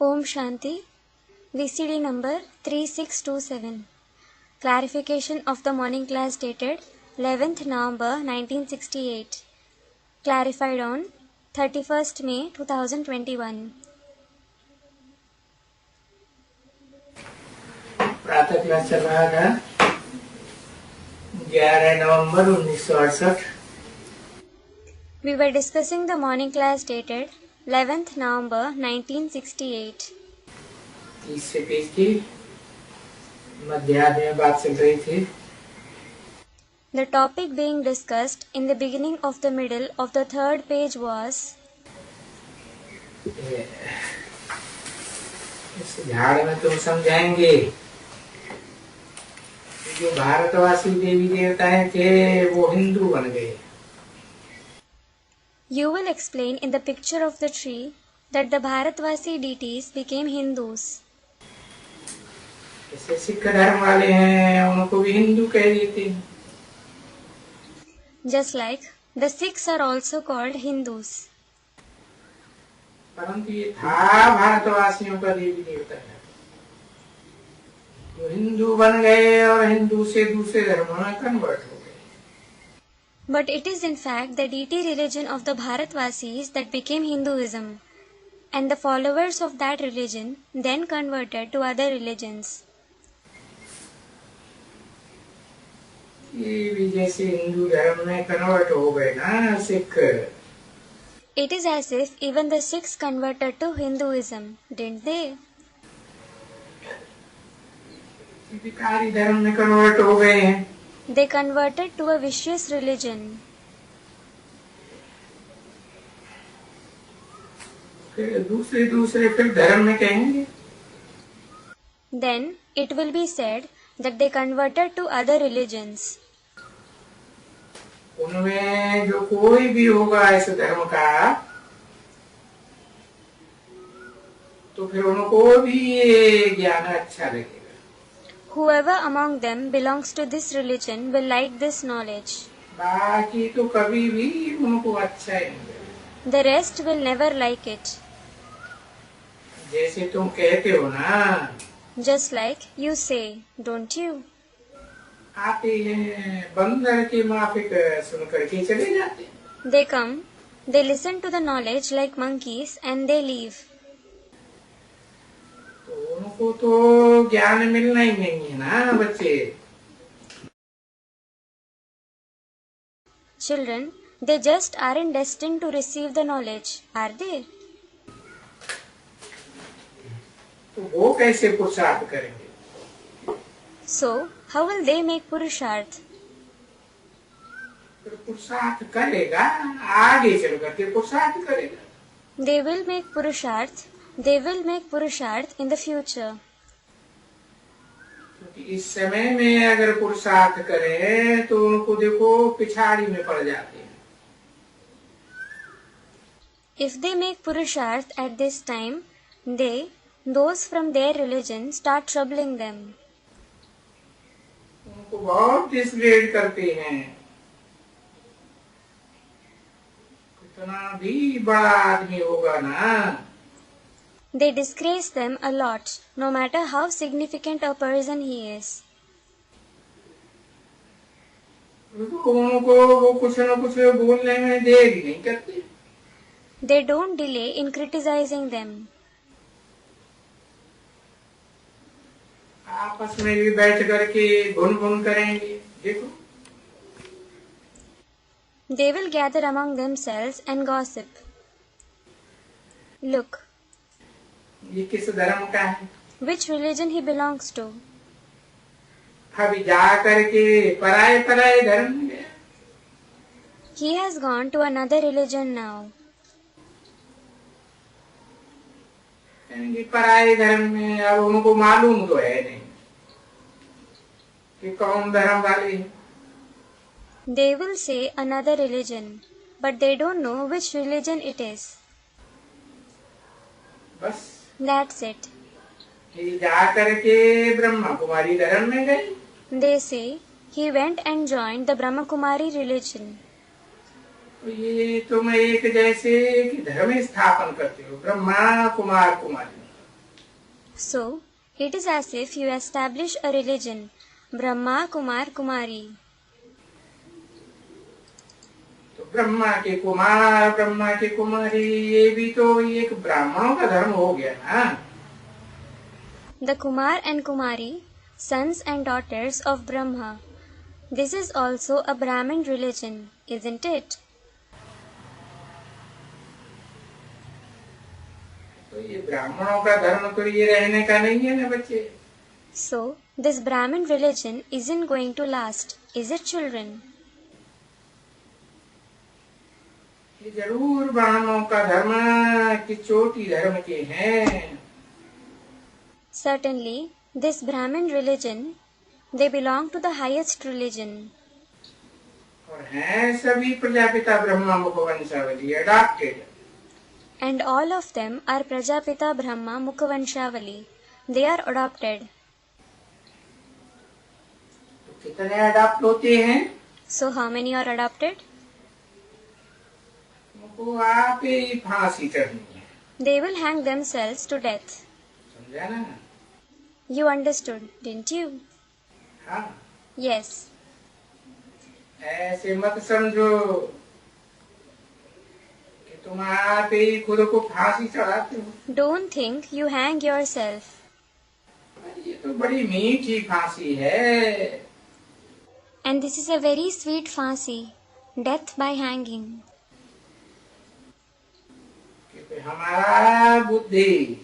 Om Shanti. VCD number 3627. Clarification of the morning class dated 11th November 1968. Clarified on 31st May 2021. प्रातः class चल रहा था 11 नवंबर 1968। We were discussing the morning class dated 11th November 1968. 30 से page की मध्याह्न में बात चल रही थी। The topic being discussed in the beginning of the middle of the third page was इस झाड़ में तुम समझाएंगे जो भारतवासी देवी देवताएं थे वो हिंदू बन गए। You will explain in the picture of the tree that the Bharatvasi deities became Hindus. जैसे सिख धर्म वाले हैं उनको भी हिंदू कह देते हैं। Just like the Sikhs are also called Hindus. परंतु ये था भारतवासियों का देवी देवता है जो हिंदू बन गए और हिंदू से दूसरे धर्म में कन्वर्ट हो गए। But it is in fact the deity religion of the Bharatvasis that became Hinduism, and the followers of that religion then converted to other religions. ये भी जैसे हिंदू धर्म में कन्वर्ट हो गए ना Sikh. It is as if even the Sikhs converted to Hinduism, didn't they? विकारी धर्म में कन्वर्ट हो गए हैं। They converted to a vicious religion. फिर दूसरे फिर धर्म में कहेंगे। Then it will be said that they converted to other religions. उनमें जो कोई भी होगा इस धर्म का तो फिर उनको भी ये ज्ञान अच्छा लगेगा। Whoever among them belongs to this religion will like this knowledge. बाकी तो कभी भी उनको अच्छा ही नहीं लगेगा। The rest will never like it. जैसे तुम कहते हो ना, Just like you say, don't you? आते हैं बंदर के माफिक सुन करके चले जाते हैं। They come, they listen to the knowledge like monkeys and they leave. तो उनको तो ज्ञान मिलना ही नहीं है ना बच्चे। Children, they just aren't destined to receive the knowledge, are they? तो वो कैसे पुरुषार्थ करेंगे? So, how will they make Purusharth? तो पुरुषार्थ करेगा आगे चल करके पुरुषार्थ करेगा। They will make Purusharth in the future. क्योंकि इस समय में अगर पुरुषार्थ करें तो उनको देखो पिछाड़ी में पड़ जाते हैं। If they make Purusharth at this time, those from their religion start troubling them. उनको बहुत डिसग्रेड करते हैं। कितना भी बड़ा आदमी होगा ना, They disgrace them a lot, no matter how significant a person he is. उनको वो कुछ न कुछ बोलने में देर ही नहीं करते। They don't delay in criticizing them. आपस में भी बैठ करके गुन करेंगे। देखो They will gather among themselves and gossip. Look, ये किस धर्म का है? which religion he belongs to. अभी जा करके पराये धर्म में गया। He has gone to another religion now. पराये धर्म में अब उनको मालूम तो है नहीं कि कौन धर्म वाले हैं। They will say another religion, but they don't know which religion it is. बस That's it. ये जा करके ब्रह्मा कुमारी धर्म में गए। They say he went and joined the Brahma Kumari religion. ये तुम एक जैसे कि धर्म स्थापन करते हो ब्रह्मा कुमार कुमारी। So, it is as if you establish a religion, Brahma, Kumar, Kumari. तो ब्रह्मा के कुमार, ब्रह्मा के कुमारी, ये भी तो एक ब्राह्मणों का धर्म हो गया ना। The Kumar and Kumari, sons and daughters of Brahma. This is also a Brahmin religion, isn't it? तो ये ब्राह्मणों का धर्म तो ये रहने का नहीं है ना बच्चे। So, this Brahmin religion isn't going to last, is it, children? ये जरूर ब्राह्मणों का धर्म की चोटी धर्म के हैं। Certainly, this Brahmin religion, they belong to the highest religion. और हैं सभी प्रजापिता ब्रह्मा मुखवंशावली adopted. And all of them are Prajapita Brahma Mukhavanshawali. They are adopted. तो कितने अडॉप्ट होते हैं? So how many are adopted? उनको आप ही फांसी चढ़नी है। They will hang themselves to death. समझा ना? You understood, didn't you? हाँ। Yes. ऐसे मत समझो कि तुम आप ही खुद को फांसी चढ़ाते हो। Don't think you hang yourself. ये तो बड़ी मीठी फांसी है। And this is a very sweet fancy, death by hanging. कि हमारा बुद्धि,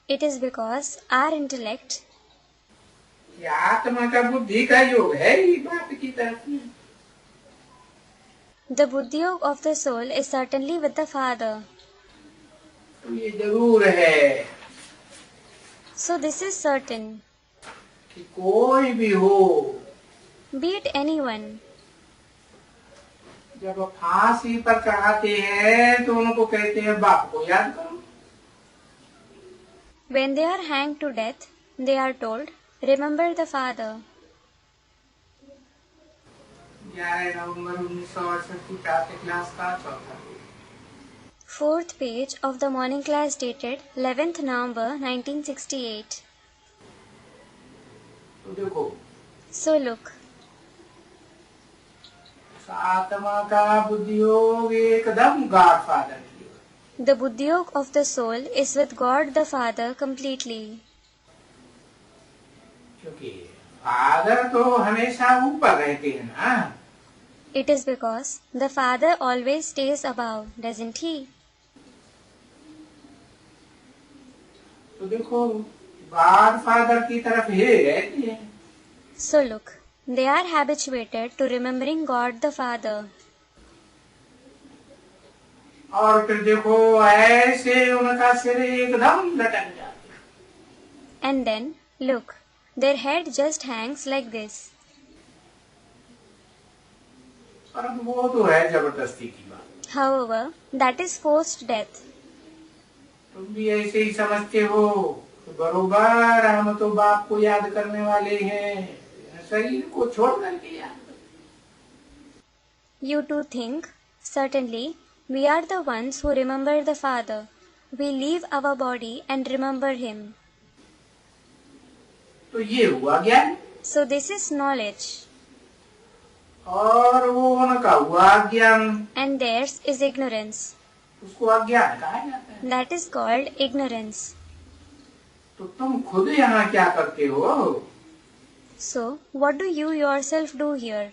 It is because our intellect, ये आत्मा का बुद्धि का योग है ये बात की तरफ में। the buddhiyog of the soul is certainly with the Father. तो ये जरूर है So this is certain. कि कोई भी हो, Be it anyone, जब फांसी पर चढ़ाते हैं तो उनको कहते हैं बाप को याद करो। when they are hanged to death, they are told, remember the Father. 11 नवंबर 1968 की प्रातः क्लास का चौथा। 4th page of the morning class dated 11th November 1968. तो देखो So look, आत्मा का बुद्धि योग एकदम गॉड फादर की। the buddhiyog of the soul is with God the Father completely. क्योंकि फादर तो हमेशा ऊपर रहते हैं ना। It is because the Father always stays above, doesn't he? तो देखो गॉड फादर की तरफ ही रहते हैं। So look, they are habituated to remembering God the Father. और फिर देखो ऐसे उनका सिर एकदम लटक जाता है। And then, look, their head just hangs like this. पर वो तो है जबरदस्ती की बात। However, that is forced death. तुम भी ऐसे ही समझते हो तो बरोबर हम तो बाप को याद करने वाले हैं, शरीर को छोड़ करके याद। You too think, certainly, we are the ones who remember the Father. We leave our body and remember Him. तो ये हुआ ज्ञान। So this is knowledge. और वो उनका हुआ ज्ञान। And theirs is ignorance. उसको अज्ञान कहा जाता है। That is called ignorance. तो तुम खुद यहाँ क्या करते हो? So, what do you yourself do here?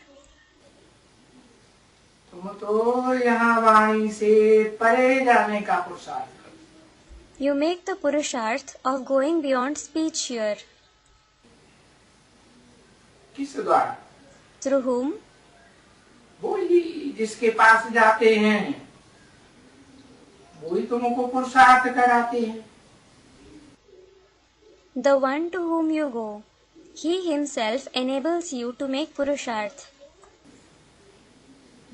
तुम तो यहाँ वाणी से परे जाने का पुरुषार्थ करते। You make the purusharth of going beyond speech here. किस द्वारा? Through whom? वो ही जिसके पास जाते हैं वो ही तुमको पुरुषार्थ कराते हैं। The one to whom you go. He himself enables you to make purusharth.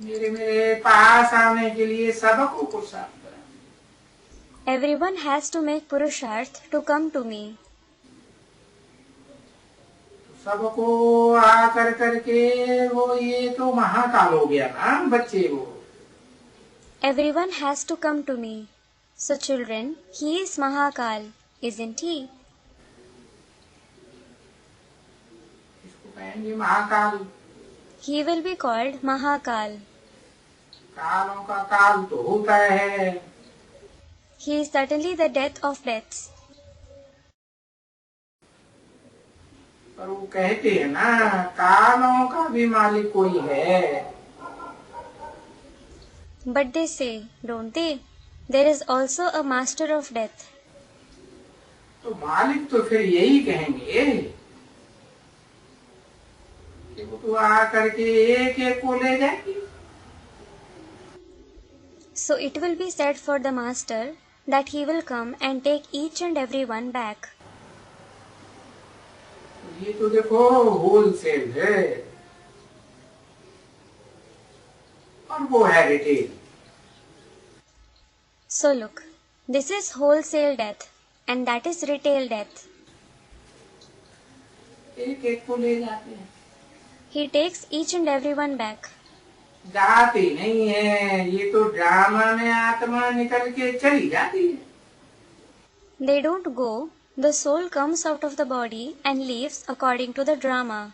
मेरे पास आने के लिए सबको पुरुषार्थ करा। Everyone has to make purusharth to come to me. सबको आकर करके वो ये तो महाकाल हो गया ना बच्चे वो। Everyone has to come to me. So children, he is Mahakal, isn't he? इसको कहेंगे Mahakal. He will be called Mahakal. कालों का काल तो होता है। He is certainly the death of deaths. पर वो कहते हैं ना, कालों का भी मालिक कोई है। But they say, don't they? There is also a master of death. तो मालिक तो फिर यही कहेंगे कि वो तो आकर के एक एक को ले जाएगी। So it will be said for the master that he will come and take each and every one back. ये तो देखो होलसेल है और वो है retail. So look, this is wholesale death and that is retail death. एक एक को ले जाते हैं। He takes each and every one back. जाती नहीं है, ये तो ड्रामा में आत्मा निकल के चली जाती है। They don't go, the soul comes out of the body and leaves according to the drama.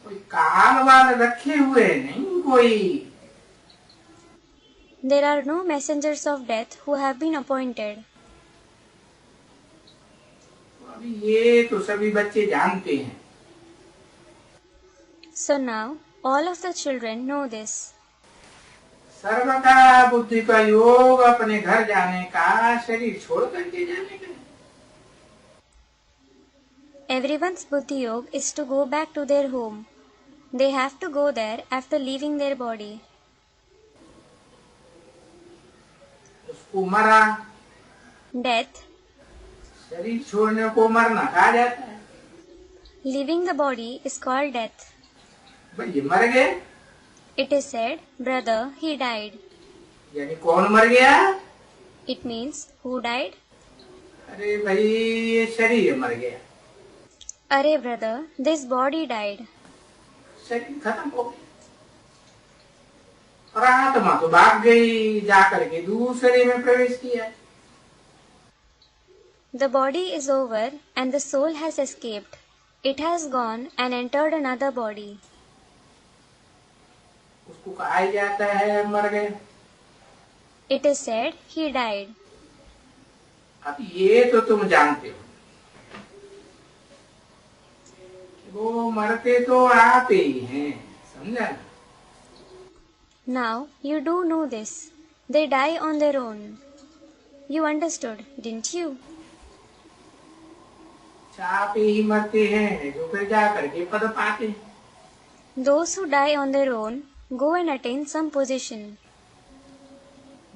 कोई काल वाल रखे हुए नहीं कोई। There are no messengers of death who have been appointed. अभी ये तो सभी बच्चे जानते हैं। So now, all of the children know this. सर्वथा बुद्धि का योग अपने घर जाने का, शरीर छोड़ करके जाने का। Everyone's buddhi yoga is to go back to their home. They have to go there after leaving their body. उसको मरा, Death, शरीर छोड़ने को मरना कहा जाता है। leaving the body is called death. भाई ये मर गए, It is said, brother, he died. यानी कौन मर गया? It means, who died? अरे भाई ये शरीर मर गया, Arey brother, this body died. शरीर खत्म हो गया और आत्मा तो भाग गई, जाकर के दूसरे में प्रवेश किया। The body is over and the soul has escaped. It has gone and entered another body. उसको कहा जाता है मर गए। It is said, he died. अब ये तो तुम जानते हो, वो मरते तो आते ही हैं, समझा ना? Now you do know this. They die on their own. You understood, didn't you? चापे ही मरते हैं जो फिर जा करके पद पाते हैं। Those who die on their own go and attain some position.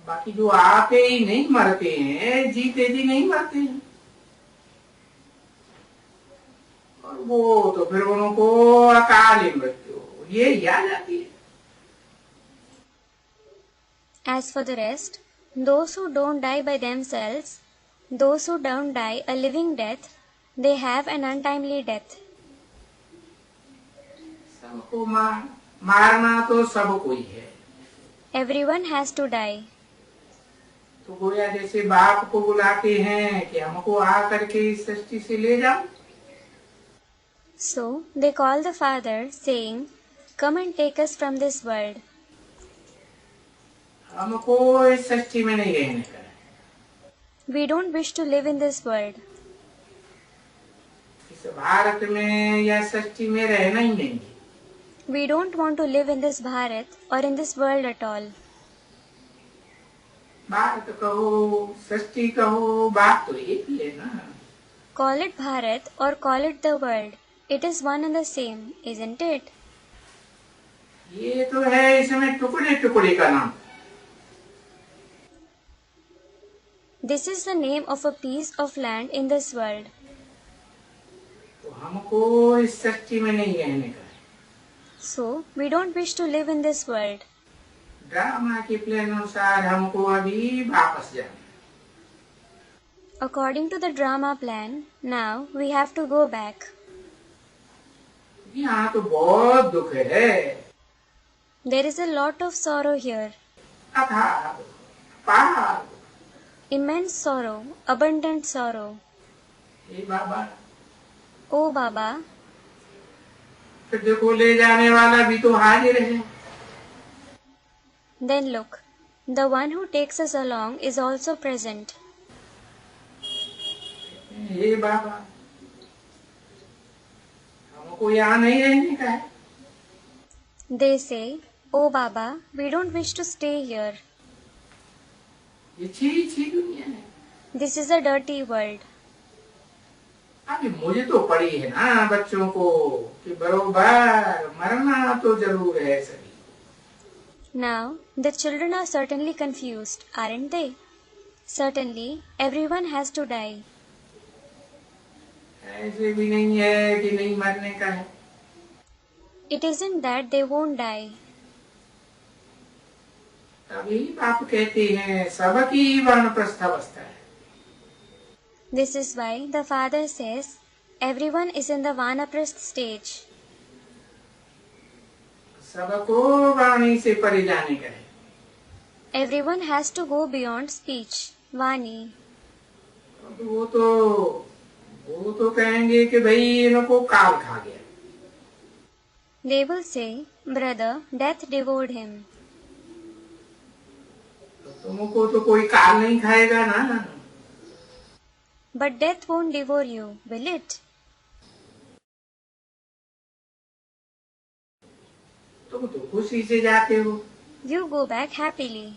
बाकी जो आपे ही नहीं मरते हैं, जीते जी नहीं मरते हैं, और वो तो फिर उनको अकाली मृत्यु ये याद आती है। As for the rest, those who don't die by themselves, those who don't die a living death, they have an untimely death. सबको मारना तो सबको ही है। Everyone has to die. तो गोया जैसे बाप को बुलाते हैं कि हमको आ करके इस सृष्टि से ले जाओ, So they call the Father, saying, "Come and take us from this world." हमको इस सृष्टि में नहीं रहने का है। We don't wish to live in this world. इस भारत में या सृष्टि में रहना ही नहीं है। We don't want to live in this Bharat or in this world at all. Bharat कहो, सृष्टि कहो, बात तो एक ही है ना। Call it Bharat or call it the world. It is one and the same, isn't it? ये तो है इसमें टुकड़े टुकड़े का नाम। This is the name of a piece of land in this world. तो हमको इस सृष्टि में नहीं रहने का है। So we don't wish to live in this world. Drama के प्लान अनुसार हमको अभी वापस जाना। According to the drama plan, now we have to go back. यहाँ तो बहुत दुख है। There is a lot of sorrow here. अथाह अपार immense sorrow, abundant sorrow. हे बाबा, O Baba, फिर देखो ले जाने वाला भी तो हाजिर है। then look, the one who takes us along is also present. हे बाबा, हमको यहाँ नहीं रहने का है। They say, O Baba, we don't wish to stay here. ये छी दुनिया है। This is a dirty world. अभी मुझे तो पड़ी है ना बच्चों को कि बरोबर मरना तो जरूर है सभी। Now, the children are certainly confused, aren't they? Certainly, everyone has to die. ऐसे भी नहीं है कि नहीं मरने का है। It isn't that they won't die. तभी बाप कहते हैं सबकी वानप्रस्थावस्था है। This is why the father says, everyone is in the Vanaprasth stage. सबको वाणी से परे जाने का है। Everyone has to go beyond speech, Vani. वो तो कहेंगे कि भाई इनको काल खा गया। They will say, brother, death devoured him. तुमको तो कोई काल नहीं खाएगा ना। But death won't devour you, will it? तुम तो खुशी से जाते हो। You go back happily.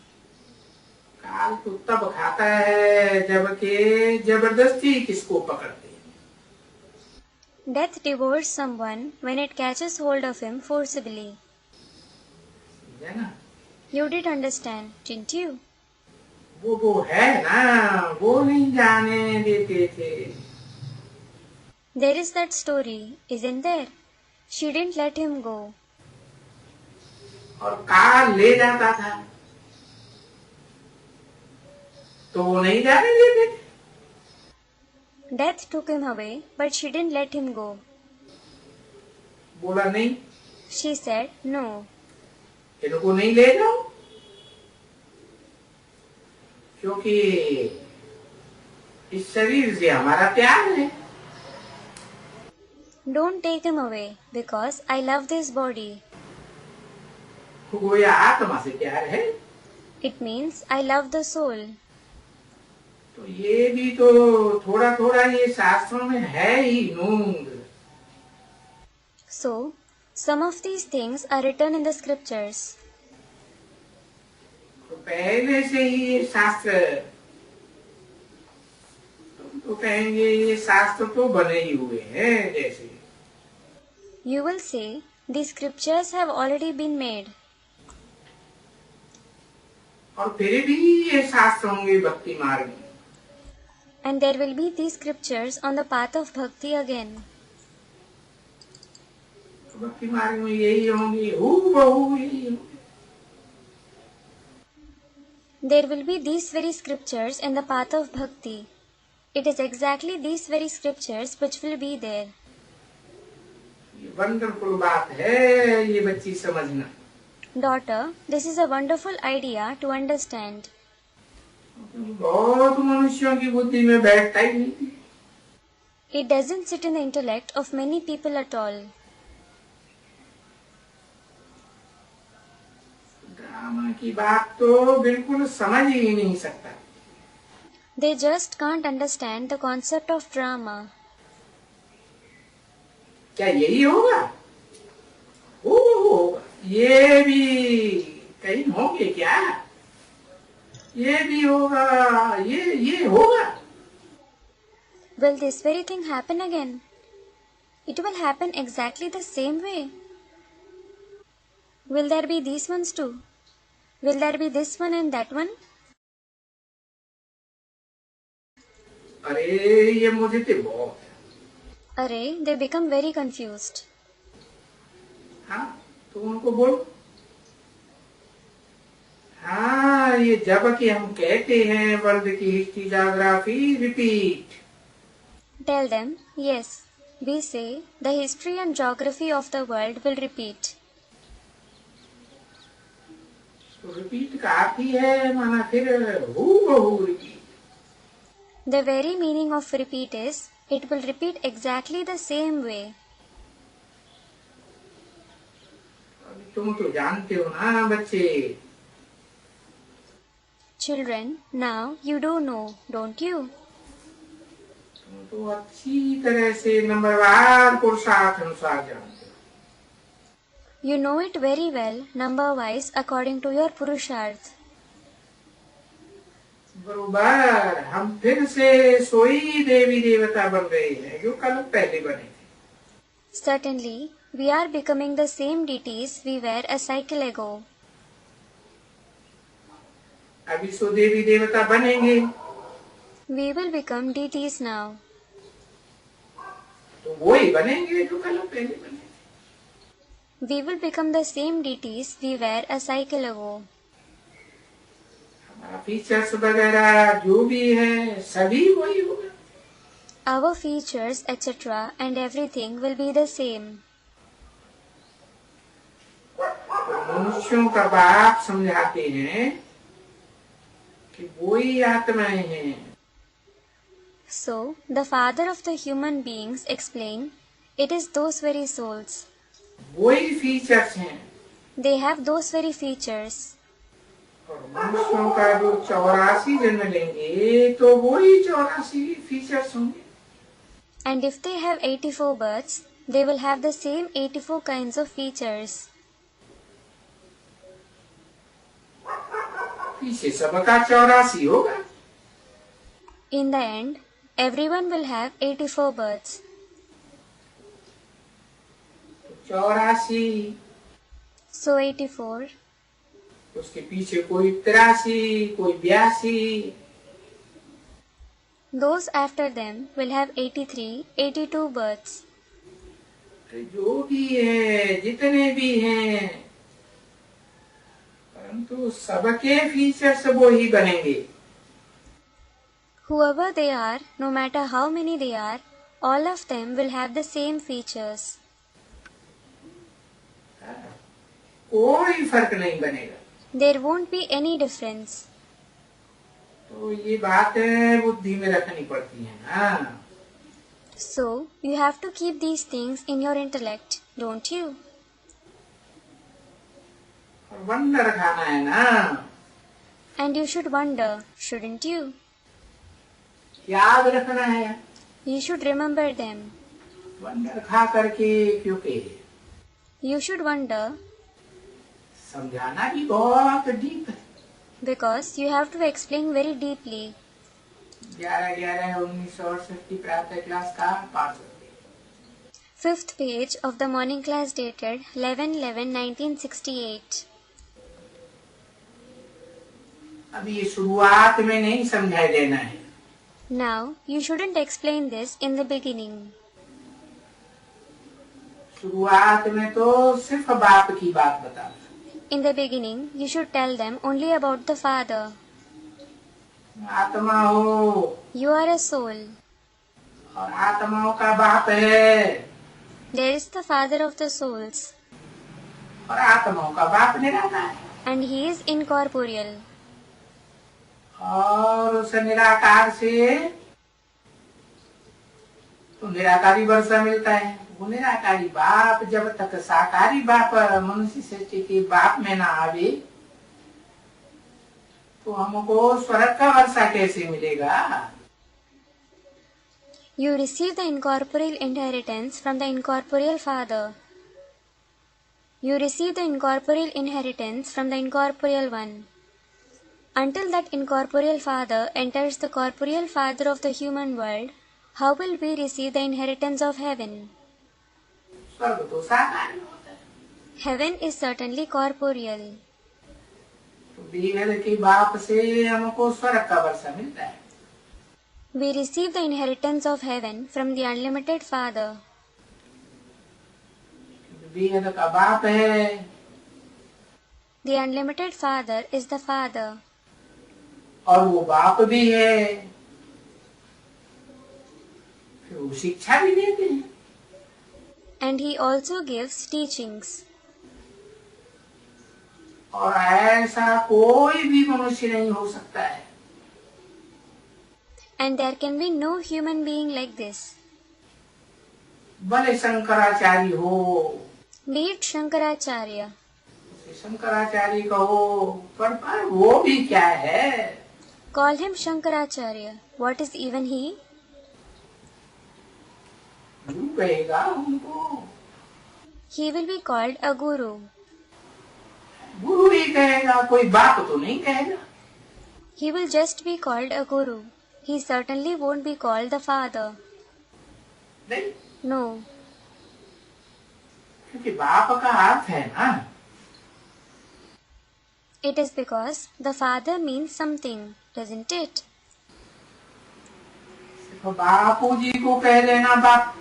काल तो तब खाता है जबकि जबरदस्ती किसको पकड़ते हैं। Death devours someone when it catches hold of him forcibly. समझा ना? You did understand, didn't you? वो है ना, वो नहीं जाने देते थे। There is that story, isn't there? She didn't let him go. और काल ले जाता था तो वो नहीं जाने देते थे। Death took him away, but she didn't let him go. बोला नहीं, She said, no. इनको नहीं ले जाओ क्योंकि इस शरीर से हमारा प्यार है। Don't take him away, because I love this body. वो या आत्मा से प्यार है। It means I love the soul. तो ये भी तो थोड़ा थोड़ा ये शास्त्रों में है ही नूंद। So, some of these things are written in the scriptures. तो पहले से ही ये शास्त्र, तुम तो कहेंगे ये शास्त्र तो बने ही हुए हैं जैसे। You will say, these scriptures have already been made. और फिर भी ये शास्त्र होंगे भक्ति मार्ग में। And there will be these scriptures on the path of bhakti again. तो भक्ति मार्ग में यही होंगे, हूबहू यही होंगे। There will be these very scriptures in the path of bhakti. It is exactly these very scriptures which will be there. ये वंडरफुल बात है ये बच्ची समझना। Daughter, this is a wonderful idea to understand. बहुत मनुष्यों की बुद्धि में बैठता ही नहीं। It doesn't sit in the intellect of many people at all. Drama की बात तो बिल्कुल समझ ही नहीं सकता। They just can't understand the concept of drama. क्या यही होगा? होगा। ये भी कहीं होंगे क्या? ये भी होगा, ये होगा। Will this very thing happen again? It will happen exactly the same way. Will there be these ones too? Will there be this one and that one? अरे ये मुझे तो बहुत है। Array, they become very confused. हाँ, तो उनको बोलो। हाँ, ये जब कि हम कहते हैं वर्ल्ड की history geography repeat. Tell them, yes, we say the history and geography of the world will repeat. Repeat का अर्थ ही है माना फिर हूबहू repeat. The very meaning of repeat is, it will repeat exactly the same way. तुम तो जानते हो ना बच्चे। Children, now you do know, don't you? तुम तो अच्छी तरह से नंबरवार पुरुषार्थ अनुसार जानते हो। You know it very well, number-wise, according to your Purusharth. बरोबर हम फिर से सोई देवी देवता बन रहे हैं जो कल पहले बने थे। Certainly, we are becoming the same deities we were a cycle ago. अभी सो देवी देवता बनेंगे। We will become deities now. तो वो ही बनेंगे जो कल पहले बने थे। We will become the same deities we were a cycle ago. हमारा फीचर्स वगैरह जो भी है सभी वही होगा। Our features, etc., and everything will be the same. मनुष्यों का बाप समझाते हैं कि वही आत्माएं हैं। So, the father of the human beings explain, it is those very souls. वही फीचर्स हैं। They have those very features. और मनुष्यों का जो 84 जन्म लेंगे तो वही 84 फीचर्स होंगे। And if they have 84 births, they will have the same 84 kinds of features. पीछे सबका 84 होगा। In the end, everyone will have 84 births. 84 So 84. उसके पीछे कोई 83 कोई 82। Those after them will have 83, 82 births. जो भी है जितने भी हैं परंतु सबके फीचर्स वो ही बनेंगे। Whoever they are, no matter how many they are, all of them will have the same features. कोई फर्क नहीं बनेगा। There won't be any difference. तो ये बात है बुद्धि में रखनी पड़ती है ना। So, you have to keep these things in your intellect, don't you? और वंडर खाना है ना। And you should wonder, shouldn't you? याद रखना है। You should remember them. Wonder खा करके क्योंकि You should wonder समझाना भी बहुत डीप है। because you have to explain very deeply. 11/11/1968 प्रातः क्लास का पाठ। 5th page of the morning class dated 11/11/1968. अब ये शुरुआत में नहीं समझाई देना है। Now, you shouldn't explain this in the beginning. शुरुआत में तो सिर्फ बाप की बात बता। In the beginning, you should tell them only about the Father. आत्मा हो You are a soul. और आत्माओं का बाप है There is the Father of the souls, और आत्माओं का बाप निराकार है। and He is incorporeal. और उस निराकार से तो निराकारी वर्षा मिलता है। वो निराकारी बाप जब तक साकारी बाप मनुष्य सृष्टि के बाप में ना आवे तो हमको स्वर्ग का वर्षा कैसे मिलेगा। You receive the incorporeal inheritance from the incorporeal Father. You receive the incorporeal inheritance from the incorporeal one. Until that incorporeal Father enters the corporeal Father of the human world, how will we receive the inheritance of heaven? स्वर्ग तो साकार होता है। Heaven is certainly corporeal. तो बेहद के बाप से हमको स्वर्ग का वर्षा मिलता है। We receive the inheritance of heaven from the unlimited Father. बेहद का बाप है। The unlimited Father is the Father. और वो बाप भी है। फिर वो शिक्षा भी देते हैं। And He also gives teachings. और ऐसा कोई भी मनुष्य नहीं हो सकता है। And there can be no human being like this. भले शंकराचार्य हो, Be it Shankaracharya. शंकराचार्य कहो, पर वो भी क्या है? Call him Shankaracharya. What is even he? गुरु कहेगा उनको। He will be called a guru. गुरु ही कहेगा, कोई बाप तो नहीं कहेगा। He will just be called a guru. He certainly won't be called the father. नहीं, No, क्योंकि बाप का अर्थ है ना, it is because the father means something, doesn't it? तो बापूजी को कह देना बाप।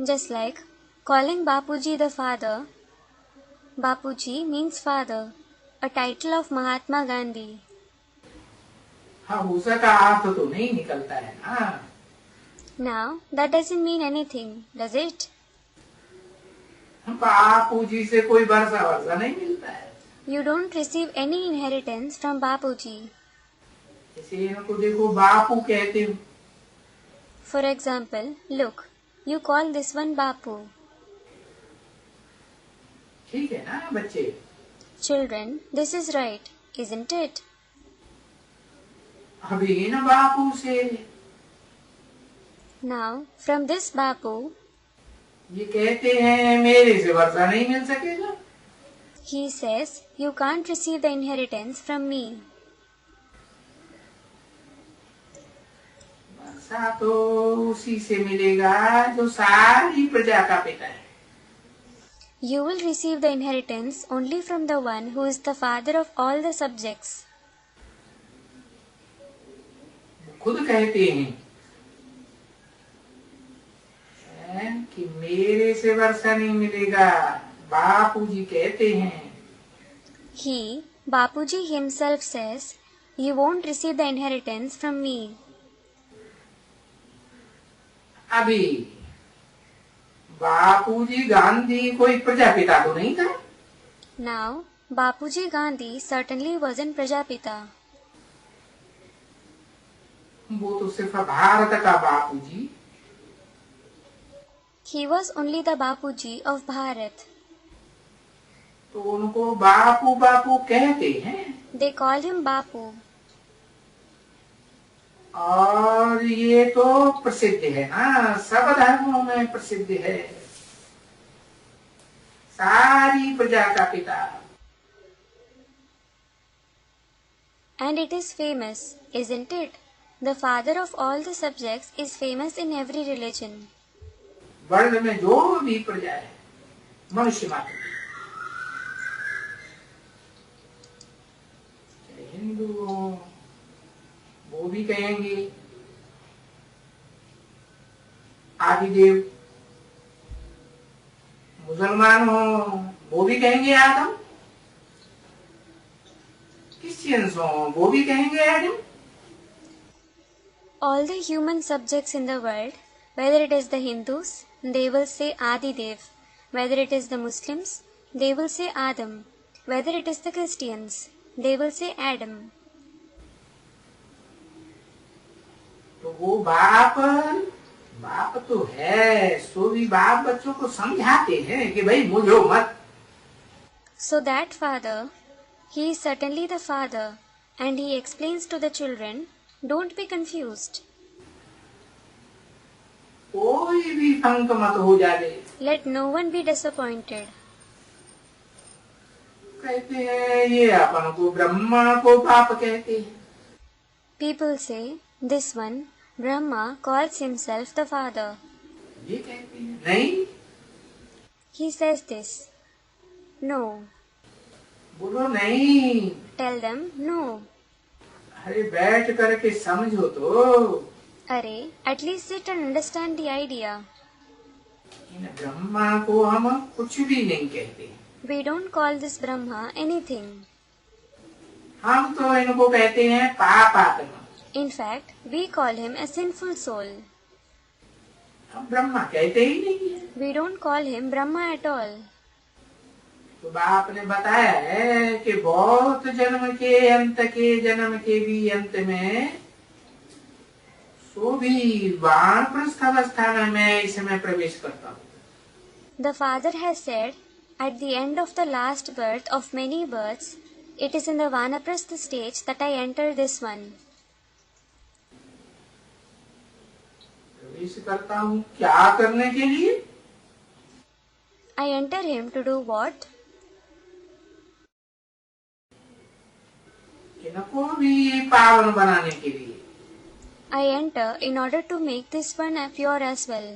Just like calling Bapuji the father. Bapuji means father, a title of Mahatma Gandhi. हाँ, उसका अर्थ तो नहीं निकलता है ना। Now, that doesn't mean anything, does it? बापूजी से कोई वर्षा नहीं मिलता है। You don't receive any inheritance from Bapuji. जैसे इनको देखो, बापू कहते हो। For example, look, you call this one Bapu. ठीक है ना बच्चे? Children, this is right, isn't it? अभी इन बापू से Now, from this Bapu, ये कहते हैं मेरे से वर्षा नहीं मिल सकेगा। he says, you can't receive the inheritance from me. वर्षा तो उसी से मिलेगा जो सारी प्रजा का पिता है। You will receive the inheritance only from the one who is the father of all the subjects. खुद कहते हैं कि मेरे से वर्षा नहीं मिलेगा। बापूजी कहते हैं, He, Bapuji himself says, you won't receive the inheritance from me. अभी बापूजी गांधी कोई प्रजापिता तो नहीं था। Now, Bapuji Gandhi certainly wasn't Prajapita. वो तो सिर्फ भारत का बापूजी। He was only the Bapuji of Bharat. तो उनको बापू बापू कहते हैं। They call him Bapu. और ये तो प्रसिद्ध है ना, सब धर्मों में प्रसिद्ध है, सारी प्रजा का पिता। And it is famous, isn't it? The father of all the subjects is famous in every religion. World में जो भी प्रजा है, मनुष्य मात्र, हिंदू हो वो भी कहेंगे आदिदेव, मुसलमान हो वो भी कहेंगे आदम, क्रिश्चियंस हो वो भी कहेंगे Adam. All the human subjects in the world, whether it is the Hindus, they will say Adidev. Whether it is the Muslims, they will say Adam. Whether it is the Christians, they will say Adam. तो वो बाप तो है, सो भी बाप बच्चों को समझाते हैं कि भाई मुझो मत। So that father, he is certainly the father, and he explains to the children, don't be confused. कोई भी भंग मत हो जाए। Let no one be disappointed. कहते हैं ये अपन को ब्रह्मा को बाप कहते हैं। People say, this one, Brahma, calls himself the father. ये कहते हैं नहीं, He says this. No. बोलो नहीं। Tell them no. अरे बैठ करके समझो तो। Array, at least sit and understand the idea. इन ब्रह्मा को हम कुछ भी नहीं कहते। We don't call this Brahma anything. हम तो इनको कहते हैं पाप आत्मा। In fact, we call him a sinful soul. हम ब्रह्मा कहते ही नहीं है। We don't call him Brahma at all. तो बाप ने बताया है कि बहुत जन्म के जन्म के भी अंत में सो भी वानप्रस्थ अवस्था में मैं इसमें प्रवेश करता हूँ. The Father has said, at the end of the last birth of many births, it is in the Vanaprastha stage that I enter this one. प्रवेश करता हूँ क्या करने के लिए? I enter him to do what? इनको भी पावन बनाने के लिए. I enter in order to make this one pure as well.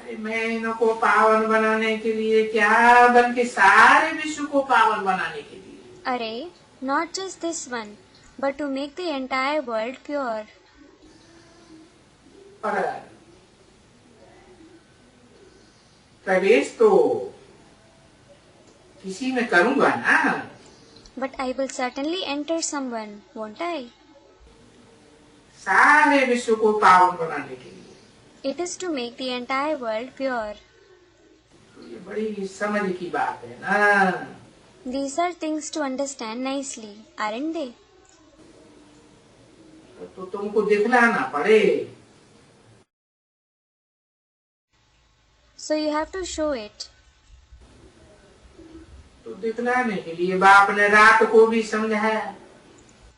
अरे मैं इनको पावन बनाने के लिए क्या, बल्कि सारे विश्व को पावन बनाने के लिए. Array, not just this one, but to make the entire world pure. पर प्रवेश तो किसी में करूंगा ना. But I will certainly enter someone, won't I? सारे विश्व को पावन बनाने के लिए. It is to make the entire world pure. तो ये बड़ी समझ की बात है ना. These are things to understand nicely, aren't they? तो तुमको दिखलाना पड़े. So you have to show it. तो दिखलाने के लिए बाप ने रात को भी समझाया.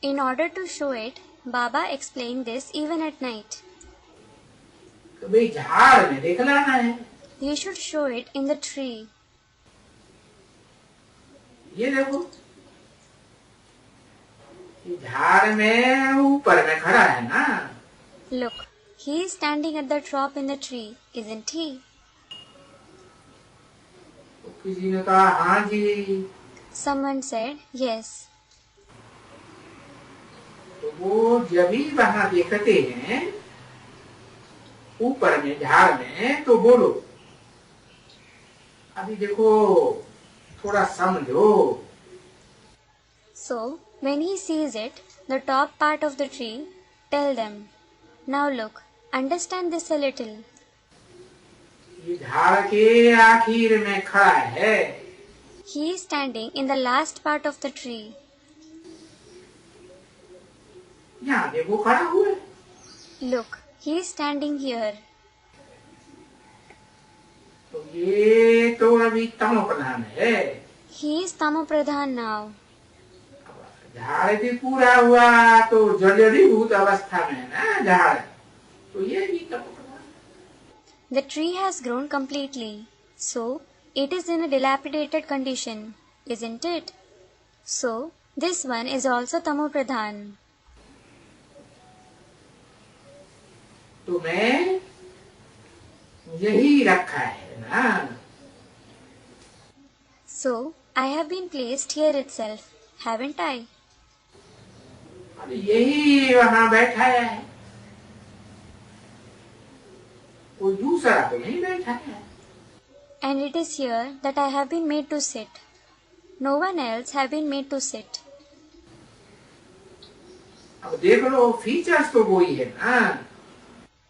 In order to show it, Baba explained this even at night. तो भाई झाड़ में दिखलाना है. You should show it in the tree. ये देखो, ये झाड़ में ऊपर में खड़ा है ना. Look, he is standing at the top in the tree, isn't he? तो किसी ने कहा हाँ जी. Someone said, yes. तो वो जब भी वहां देखते हैं ऊपर में झाड़ में, तो बोलो अभी देखो थोड़ा समझो. So, when he sees it, the top part of the tree, tell them, now look, understand this a little. ये झाड़ के आखिर में खड़ा है. He is standing in the last part of the tree. यहाँ देखो खड़ा हुआ है. Look, he is standing here. तो ये तो अभी तमो प्रधान है. He is Tamopradhan now. झाड़ भी पूरा हुआ तो जलीभूत अवस्था में है ना झाड़. तो ये भी तमो प्रधान. The tree has grown completely, so it is in a dilapidated condition, isn't it? So, this one is also Tamopradhan. तुम्हें यही रखा है ना. So, I have been placed here itself, haven't I? अरे यही वहां बैठा है, कोई दूसरा तो नहीं बैठा है. And it is here that I have been made to sit. No one else have been made to sit. अब देख लो फीचर्स तो वही है ना.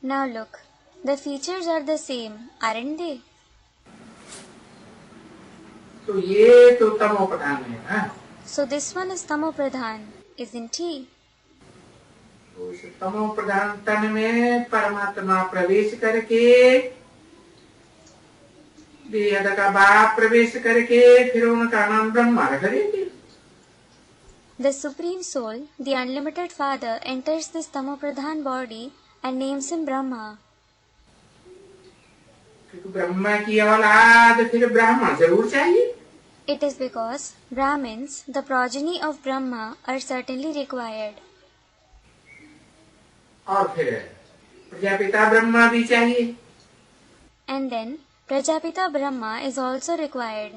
Now look, the features are the same, aren't they? तो ये तो तमो प्रधान है ना. So this one is Tamopradhan, isn't he? तो उस तमो प्रधान तन में परमात्मा प्रवेश करके, बेहद का बाप प्रवेश करके फिर उनका नाम ब्रह्मा रख देते. The Supreme Soul, the Unlimited Father, enters this Tamopradhan body and names him Brahma. क्योंकि ब्रह्मा की औलाद फिर ब्राह्मण जरूर चाहिए. It is because Brahmins, the progeny of Brahma, are certainly required. और फिर प्रजापिता ब्रह्मा भी चाहिए. And then Prajapita Brahma is also required.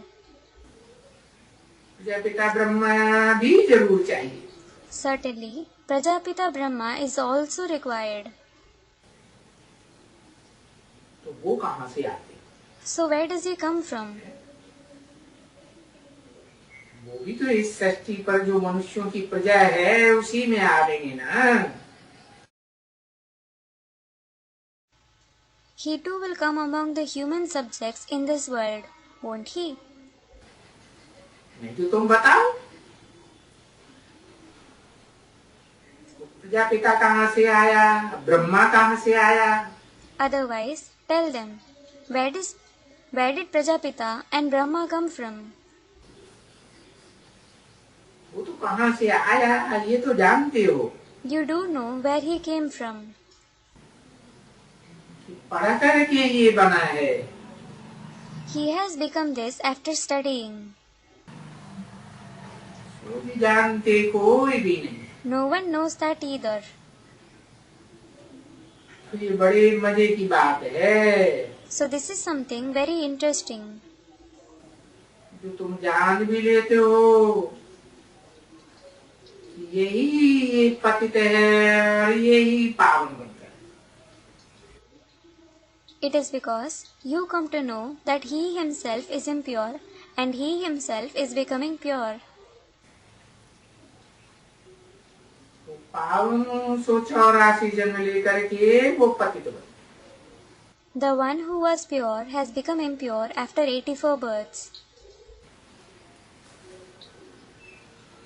Prajapita Brahma भी जरूर चाहिए. Certainly, Prajapita Brahma is also required. तो वो कहाँ से आते? So where does he come from? वो भी तो इस सृष्टि पर जो मनुष्यों की प्रजा है उसी में आवेंगे ना. he too will come among the human subjects in this world, won't he? नहीं तो तुम बताओ, प्रजापिता कहाँ से आया, ब्रह्मा कहाँ से आया? Otherwise, tell them, where did Prajapita and Brahma come from? वो तो कहाँ से आया ये तो जानते हो। You do know where he came from. पढ़ करके ये बना है। He has become this after studying. वो भी जानते कोई भी नहीं। No one knows that either. तो ये बड़े मजे की बात है। So this is something very interesting. जो तुम जान भी लेते हो, यही पतित है और यही पावन बनता है। It is because you come to know that he himself is impure and he himself is becoming pure. तो पावन 184 जन्म लेकर के वो पतित बना। The one who was pure has become impure after 84 births.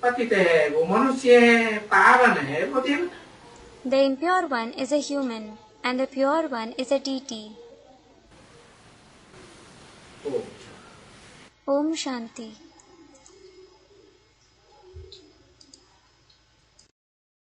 पतित है वो मनुष्य है, पावन है वो देवता। The impure one is a human and the pure one is a deity. Om Om Shanti.